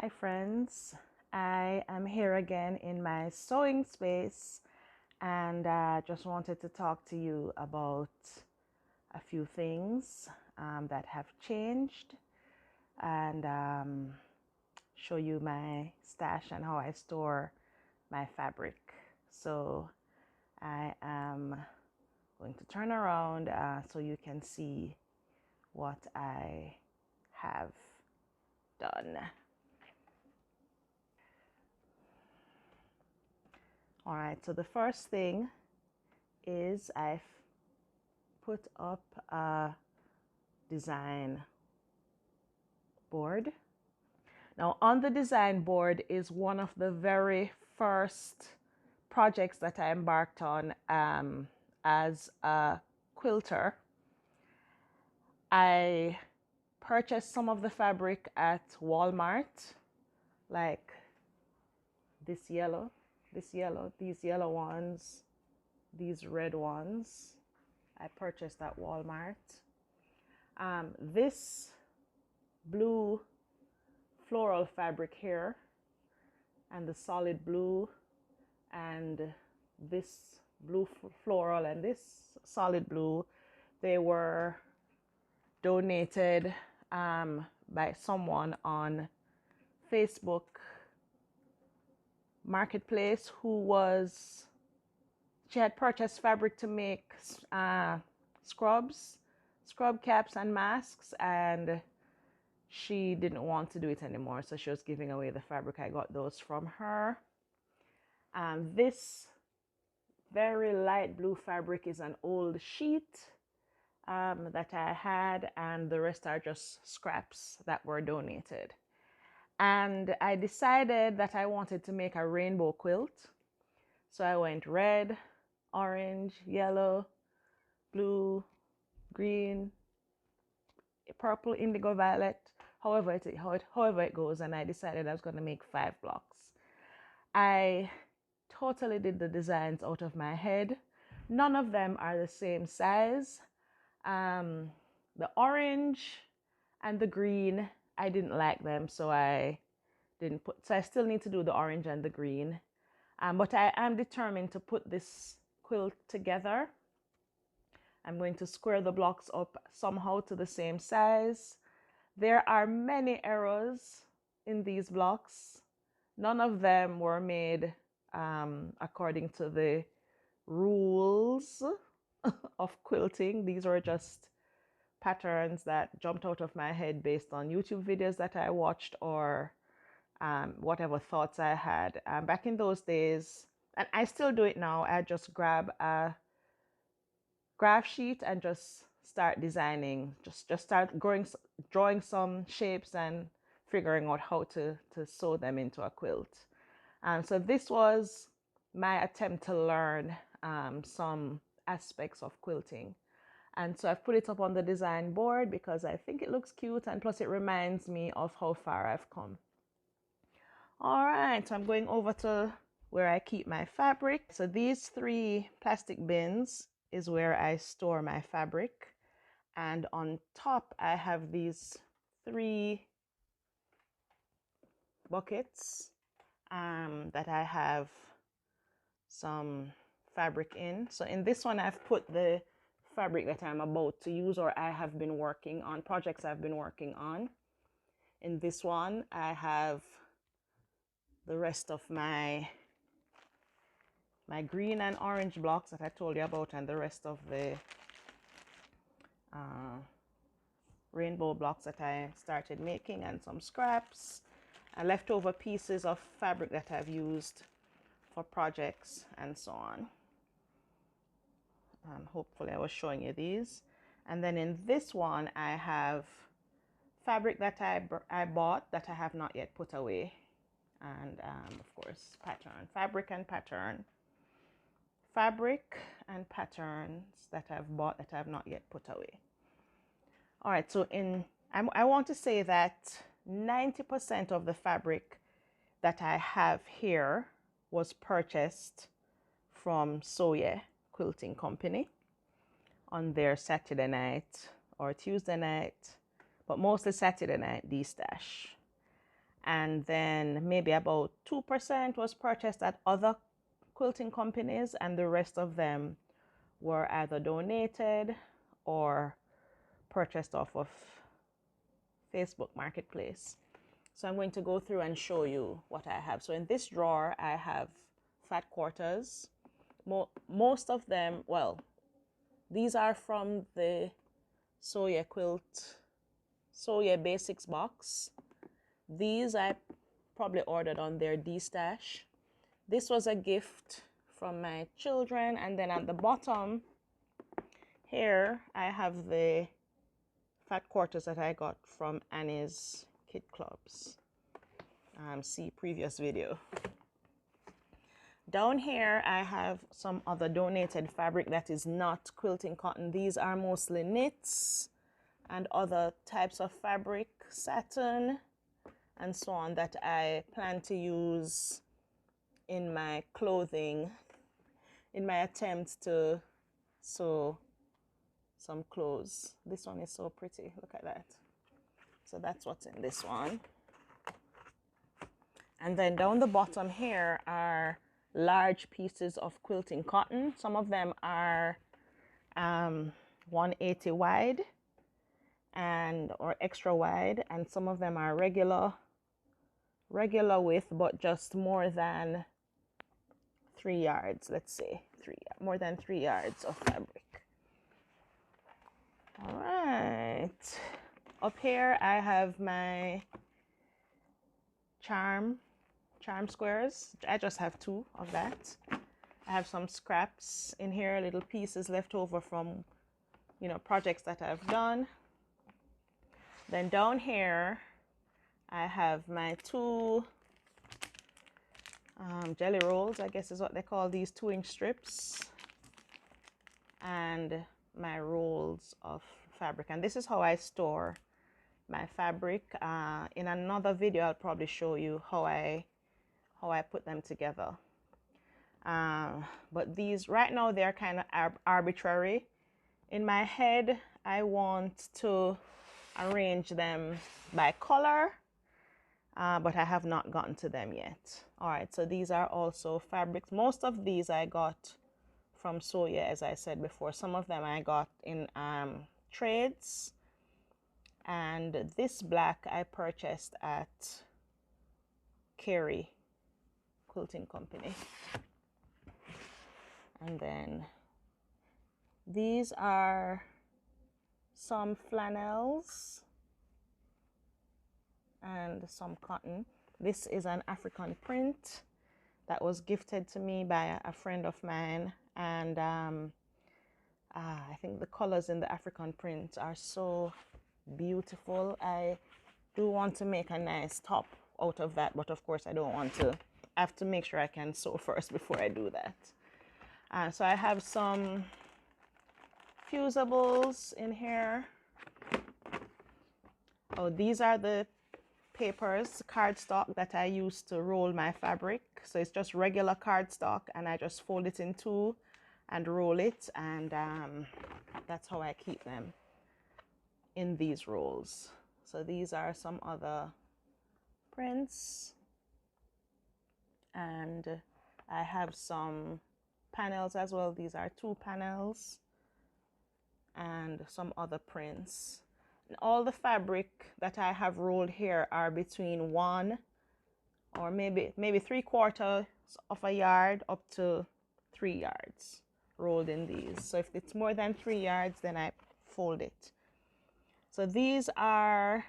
Hi friends, I am here again in my sewing space and just wanted to talk to you about a few things that have changed and show you my stash and how I store my fabric. So I am going to turn around so you can see what I have done. All right, so the first thing is I've put up a design board. Now on the design board is one of the very first projects that I embarked on as a quilter. I purchased some of the fabric at Walmart, like these yellow ones, these red ones. I purchased at Walmart. This blue floral fabric here and the solid blue and this blue floral and this solid blue, they were donated by someone on Facebook Marketplace she had purchased fabric to make scrub caps and masks, and she didn't want to do it anymore, so she was giving away the fabric. I got those from her. This very light blue fabric is an old sheet that I had, and the rest are just scraps that were donated. And I decided that I wanted to make a rainbow quilt, so I went red, orange, yellow, blue, green, purple, indigo, violet, however it goes, and I decided I was going to make 5 blocks. I totally did the designs out of my head. None of them are the same size. The orange and the green, I didn't like them, so I still need to do the orange and the green. But I am determined to put this quilt together. I'm going to square the blocks up somehow to the same size. There are many errors in these blocks. None of them were made according to the rules of quilting. These were just patterns that jumped out of my head based on YouTube videos that I watched or whatever thoughts I had. Back in those days, and I still do it now, I just grab a graph sheet and just start designing, just start drawing some shapes and figuring out how to sew them into a quilt. So this was my attempt to learn some aspects of quilting. And so I've put it up on the design board because I think it looks cute, and plus it reminds me of how far I've come. All right, so I'm going over to where I keep my fabric. So these 3 plastic bins is where I store my fabric. And on top, I have these 3 buckets that I have some fabric in. So in this one, I've put the fabric that I'm about to use or I have been working on, projects I've been working on. In this one, I have the rest of my green and orange blocks that I told you about, and the rest of the rainbow blocks that I started making, and some scraps and leftover pieces of fabric that I've used for projects and so on. Hopefully I was showing you these. And then in this one, I have fabric that I bought that I have not yet put away. And of course, fabric and patterns that I've bought that I have not yet put away. All right, so I want to say that 90% of the fabric that I have here was purchased from Soye Quilting Company on their Saturday night or Tuesday night, but mostly Saturday night D-stash. and then maybe about 2% was purchased at other quilting companies, and the rest of them were either donated or purchased off of Facebook Marketplace. So I'm going to go through and show you what I have. So in this drawer, I have fat quarters. Most of them, well, these are from the Soya Basics box. These I probably ordered on their D-stash. This was a gift from my children. And then at the bottom here, I have the fat quarters that I got from Annie's Kid Clubs. See previous video. Down here, I have some other donated fabric that is not quilting cotton. These are mostly knits and other types of fabric, satin, and so on, that I plan to use in my clothing, in my attempt to sew some clothes. This one is so pretty. Look at that. So that's what's in this one. And then down the bottom here are large pieces of quilting cotton. Some of them are 180 wide or extra wide, and some of them are regular width, but just more than 3 yards. Let's say more than 3 yards of fabric. All right, up here I have my charm squares. I just have 2 of that. I have some scraps in here, little pieces left over from, projects that I've done. Then down here, I have my 2 jelly rolls, I guess is what they call these, 2-inch strips, and my rolls of fabric. And this is how I store my fabric. In another video, I'll probably show you how I put them together. But these right now, they're kind of arbitrary. In my head, I want to arrange them by color, but I have not gotten to them yet. All right, so these are also fabrics. Most of these I got from Soya, as I said before. Some of them I got in trades, and this black I purchased at Carey Quilting Company. And then these are some flannels and some cotton. This is an African print that was gifted to me by a friend of mine, and I think the colors in the African print are so beautiful. I do want to make a nice top out of that, but of course I don't want to. I have to make sure I can sew first before I do that. So I have some fusibles in here. Oh, these are the papers, cardstock that I use to roll my fabric. So it's just regular cardstock, and I just fold it in 2 and roll it, and that's how I keep them in these rolls. So these are some other prints, and I have some panels as well. These are 2 panels and some other prints. And all the fabric that I have rolled here are between 1 or maybe 3/4 of a yard up to 3 yards rolled in these. So if it's more than 3 yards, then I fold it. So these are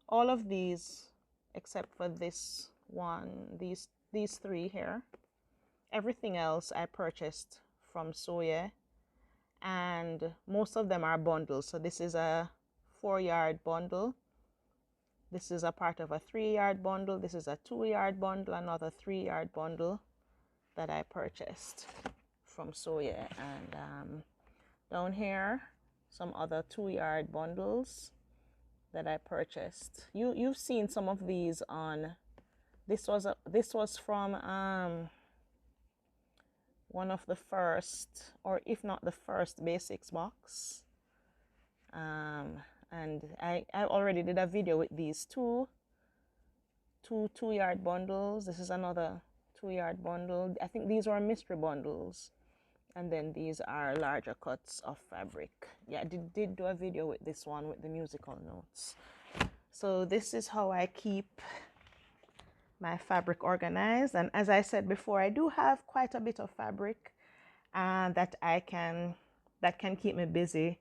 all of these except for this one, these 3 here. Everything else I purchased from Soya, and most of them are bundles. So this is a 4-yard bundle. This is a part of a 3-yard bundle. This is a 2-yard bundle, another 3-yard bundle that I purchased from Soya. And down here, some other 2-yard bundles that I purchased. You've seen some of these on. This was from one of the first, or if not the first, basics box. And I already did a video with these 2, two-yard bundles. This is another 2-yard bundle. I think these were mystery bundles. And then these are larger cuts of fabric. Yeah, I did do a video with this one with the musical notes. So this is how I keep my fabric organized. And as I said before, I do have quite a bit of fabric that can keep me busy,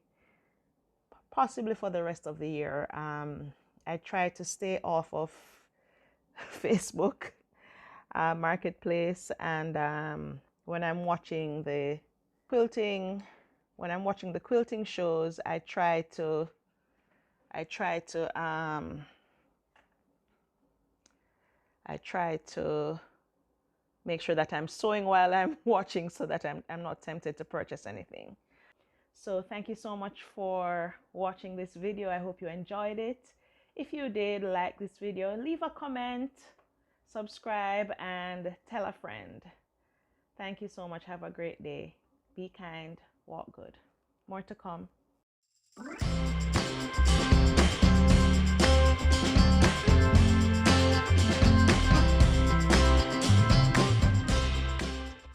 possibly for the rest of the year. I try to stay off of Facebook Marketplace, and when I'm watching the quilting shows, I try to make sure that I'm sewing while I'm watching, so that I'm not tempted to purchase anything. So thank you so much for watching this video. I hope you enjoyed it. If you did like this video, leave a comment, subscribe, and tell a friend. Thank you so much. Have a great day. Be kind, walk good. More to come.